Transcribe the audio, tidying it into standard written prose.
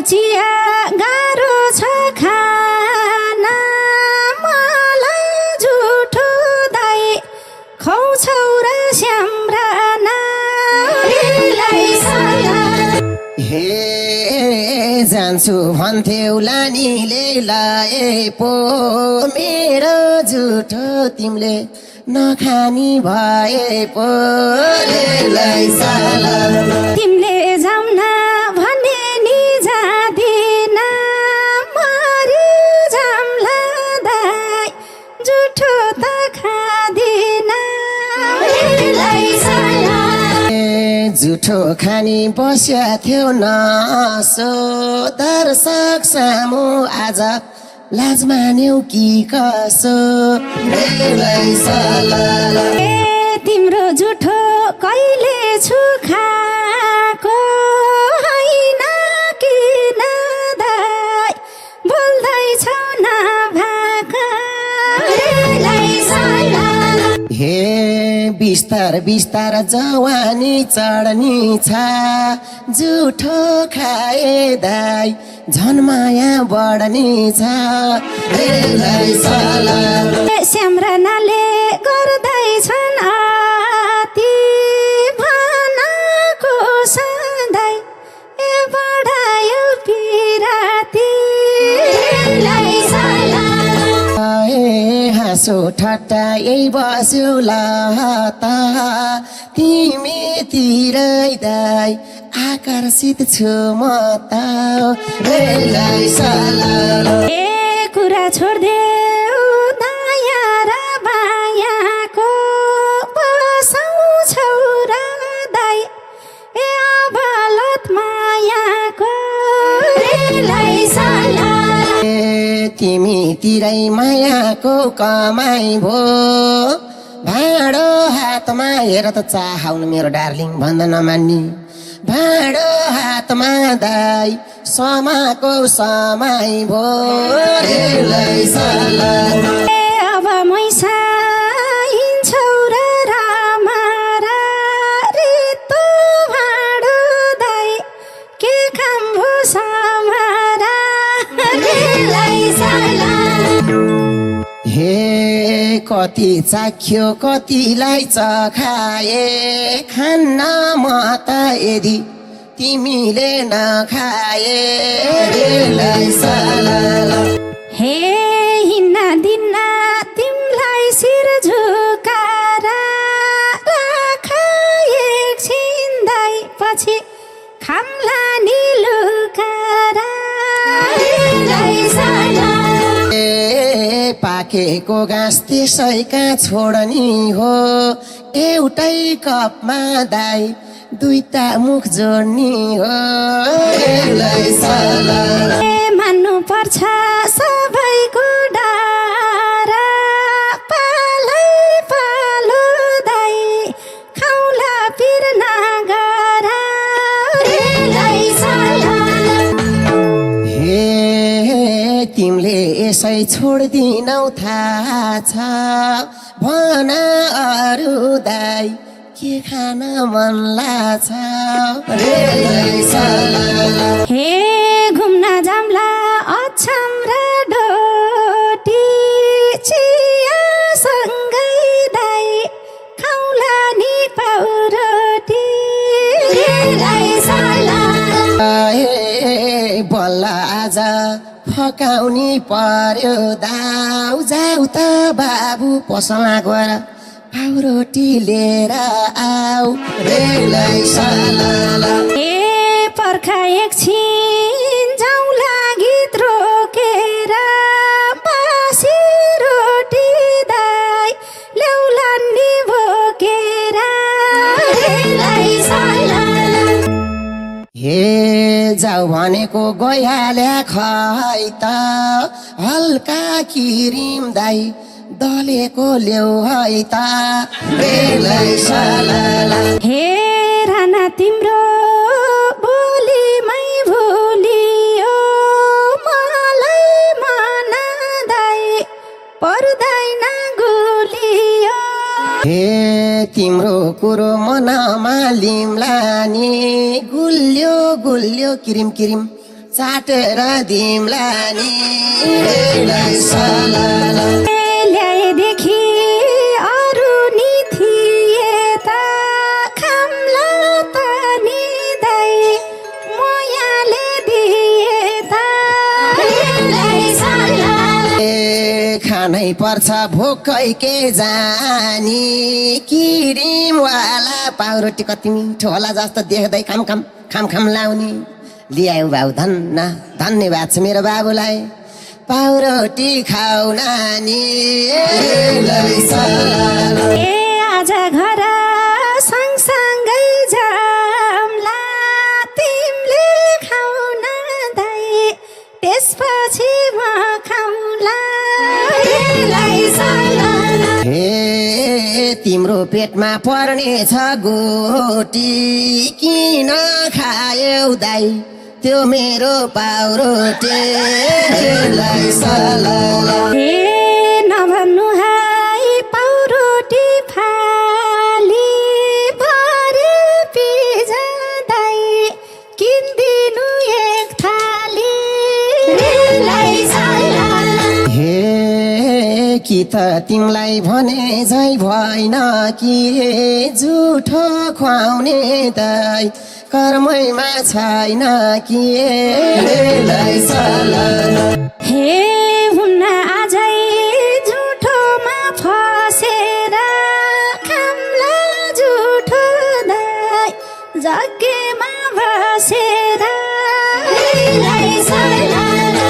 चिया गाह्रो छ खान मलाई झुठो दाइ खुवाउँछौ र स्याम्राना हे जान्छु भन्थ्यौ लानीले लाए पो मेरो झुठो तिमीले नखानी भए पो तिमीले जाऊ न भने नि जाँदिन मरि जाम्ला दाइ झुठो त खाँदिन झुठो खानी बस्या थियो न सो दर्शक सामु आज लाज मान्यौ कि कसो तिम्रो झुठो कहिले छु खाएको होइन किन दाइ बोल्दैछौ नभाका हे बिस्तार बिस्तार जवानी चढ्नी छ झुठो खाए दाइ झन् माया बढ्नी छ स्याम्रानाले गर्दैछन् अति भनको सधैँ ए बढायो पिराती हाँसो ठट्टा यही बस्यो त तिमीतिरै दाइ आकर्षित छु म त ए कुरा छोड्देऊ दाया र बायाको बसाउँछौ र दाइ ए अबलत मायाको तिमीतिरै मायाको कमाइ भो भाँडो हातमा हेर त चाहाउनु मेरो डार्लिङ भन्दा नमान्नी भाँडो हातमा दाइ समाको समय भो अब मैसा हिँड्छौ र रामारा रित्तो भाँडो दाइ के काम भो समारा हे कति चाख्यो कतिलाई चखाए खान्न म त यदि तिमीले नखाए हे हिँड्न दिन्न तिमीलाई शिर झुकाएर राख एकछिन दाइ पछि खाम्ला नि लुकाएर पाकेको घाँस त्यसैका छोड्नी हो एउटै कपमा दाइ दुईटा मुख जोड्नी हो मान्नु पर्छ सबैको डारा पालै पालो दाइ खाउला पिर नगरा हे तिमीले यसै छोड्दिनौ थाहा छ भन अरू दाइ के खान मन लाग्छ हे घुम्न जाम्ला अछाम र ढोटी चिया सँगै दाइ खाउला नि पाउरोटी बल्ल आज फकाउनी पर्यो दाउ जाउ त बाबु पसलमा गएर पाउरोटी लिएर आऊ ए पर्खा एकछिन जाउँ लागि रोकेर बासी रोटी दाइ ल्याउला नि भोकेर हे जाऊ भनेको गइहाल्या खै त हल्का किरिम दाइ दलेको ल्याउ है त हे राना तिम्रो बोलीमै भुलियो मलाई मन दाइ पर्दैन गुलियो हे तिम्रो कुरो मनमा लिम्ला नि गुल्यो गुल्यो किरिम किरिम चाटेर दिमला नि लै सलाला। ल्याएदेखि अरू नि थिए त खाम्ला त नि दाइ मोयाले दिए त खानै पर्छ भोकै के जानी किरिमवाला पाउरोटी कति मिठो होला जस्तो देख्दै खाम खाम खाम खाम लाउने ल्याऊ बाबु धन्यवाद छ मेरो बाबुलाई पाउरोटी खाऊ नानी ए आज घर सँगसँगै जाम्ला तिमीले खाऊ न दाइ त्यसपछि म खाउँला हे तिम्रो पेटमा पर्ने छ गोटी किन खायौ दाइ त्यो मेरो पाउरोटी हे नभन्नु हाई पाउरोटी फाली भरे पिजा दाइ किन्दिनु एक थाली हे कि त तिमीलाई भने झै भएन कि झुठो खुवाउने दाइ कर्मैमा छैन कि हे